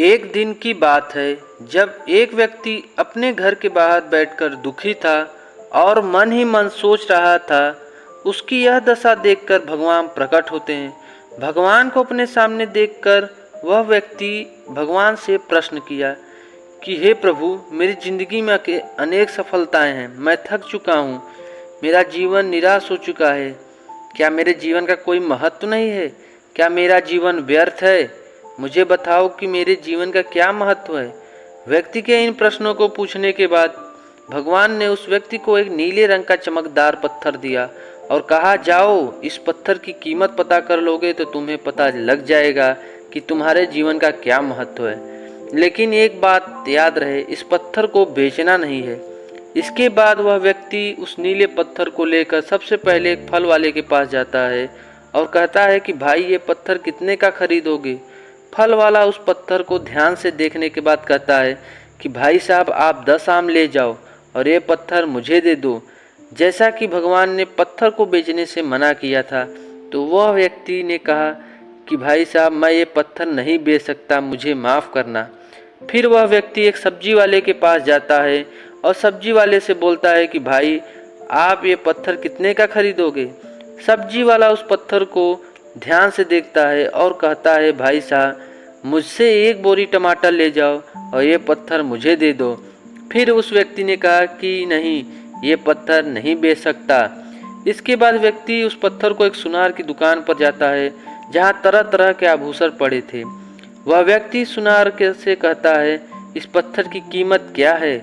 एक दिन की बात है जब एक व्यक्ति अपने घर के बाहर बैठकर दुखी था और मन ही मन सोच रहा था। उसकी यह दशा देखकर भगवान प्रकट होते हैं। भगवान को अपने सामने देखकर वह व्यक्ति भगवान से प्रश्न किया कि हे प्रभु, मेरी जिंदगी में अनेक सफलताएं हैं, मैं थक चुका हूँ, मेरा जीवन निराश हो चुका है। क्या मेरे जीवन का कोई महत्व नहीं है? क्या मेरा जीवन व्यर्थ है? मुझे बताओ कि मेरे जीवन का क्या महत्व है। व्यक्ति के इन प्रश्नों को पूछने के बाद भगवान ने उस व्यक्ति को एक नीले रंग का चमकदार पत्थर दिया और कहा, जाओ, इस पत्थर की कीमत पता कर लोगे तो तुम्हें पता लग जाएगा कि तुम्हारे जीवन का क्या महत्व है। लेकिन एक बात याद रहे, इस पत्थर को बेचना नहीं है। इसके बाद वह व्यक्ति उस नीले पत्थर को लेकर सबसे पहले एक फल वाले के पास जाता है और कहता है कि भाई, ये पत्थर कितने का खरीदोगे। फल वाला उस पत्थर को ध्यान से देखने के बाद कहता है कि भाई साहब, आप 10 आम ले जाओ और ये पत्थर मुझे दे दो। जैसा कि भगवान ने पत्थर को बेचने से मना किया था, तो वह व्यक्ति ने कहा कि भाई साहब, मैं ये पत्थर नहीं बेच सकता, मुझे माफ़ करना। फिर वह व्यक्ति एक सब्जी वाले के पास जाता है और सब्जी वाले से बोलता है कि भाई, आप ये पत्थर कितने का खरीदोगे। सब्जी वाला उस पत्थर को ध्यान से देखता है और कहता है, भाई साहब, मुझसे 1 बोरी टमाटर ले जाओ और ये पत्थर मुझे दे दो। फिर उस व्यक्ति ने कहा कि नहीं, ये पत्थर नहीं बेच सकता। इसके बाद व्यक्ति उस पत्थर को एक सुनार की दुकान पर जाता है जहाँ तरह तरह के आभूषण पड़े थे। वह व्यक्ति सुनार से कहता है, इस पत्थर की कीमत क्या है।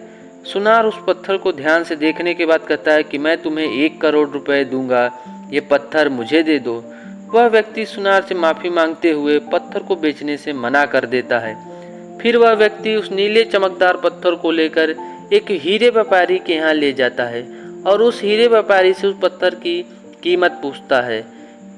सुनार उस पत्थर को ध्यान से देखने के बाद कहता है कि मैं तुम्हें 1 करोड़ रुपए दूंगा, ये पत्थर मुझे दे दो। वह व्यक्ति सुनार से माफ़ी मांगते हुए पत्थर को बेचने से मना कर देता है। फिर वह व्यक्ति उस नीले चमकदार पत्थर को लेकर एक हीरे व्यापारी के यहाँ ले जाता है और उस हीरे व्यापारी से उस पत्थर की कीमत पूछता है।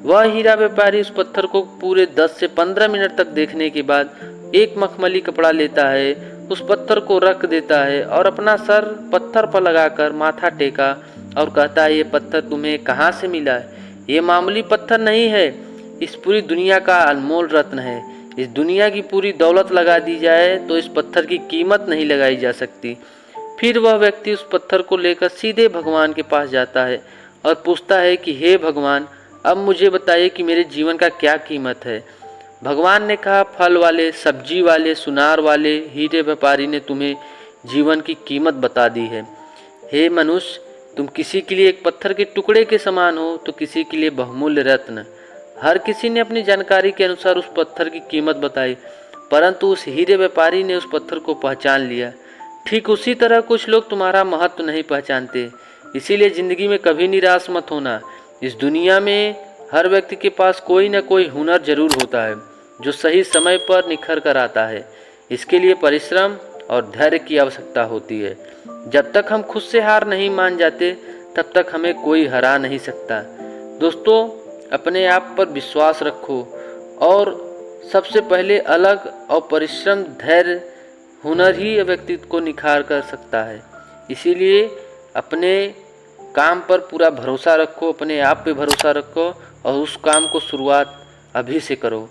वह हीरा व्यापारी उस पत्थर को पूरे 10 से 15 मिनट तक देखने के बाद एक मखमली कपड़ा लेता है, उस पत्थर को रख देता है और अपना सर पत्थर पर लगाकर माथा टेका और कहता है, ये पत्थर तुम्हें कहाँ से मिला है? ये मामूली पत्थर नहीं है, इस पूरी दुनिया का अनमोल रत्न है। इस दुनिया की पूरी दौलत लगा दी जाए तो इस पत्थर की कीमत नहीं लगाई जा सकती। फिर वह व्यक्ति उस पत्थर को लेकर सीधे भगवान के पास जाता है और पूछता है कि हे भगवान, अब मुझे बताइए कि मेरे जीवन का क्या कीमत है। भगवान ने कहा, फल वाले, सब्जी वाले, सुनार वाले, हीरे व्यापारी ने तुम्हें जीवन की कीमत बता दी है। हे मनुष्य, तुम किसी के लिए एक पत्थर के टुकड़े के समान हो तो किसी के लिए बहुमूल्य रत्न। हर किसी ने अपनी जानकारी के अनुसार उस पत्थर की कीमत बताई, परंतु उस हीरे व्यापारी ने उस पत्थर को पहचान लिया। ठीक उसी तरह कुछ लोग तुम्हारा महत्व नहीं पहचानते। इसीलिए ज़िंदगी में कभी निराश मत होना। इस दुनिया में हर व्यक्ति के पास कोई न कोई हुनर जरूर होता है जो सही समय पर निखर कर आता है। इसके लिए परिश्रम और धैर्य की आवश्यकता होती है। जब तक हम खुद से हार नहीं मान जाते, तब तक हमें कोई हरा नहीं सकता। दोस्तों, अपने आप पर विश्वास रखो और सबसे पहले अलग और परिश्रम, धैर्य, हुनर ही व्यक्तित्व को निखार कर सकता है। इसीलिए अपने काम पर पूरा भरोसा रखो, अपने आप पे भरोसा रखो और उस काम को शुरुआत अभी से करो।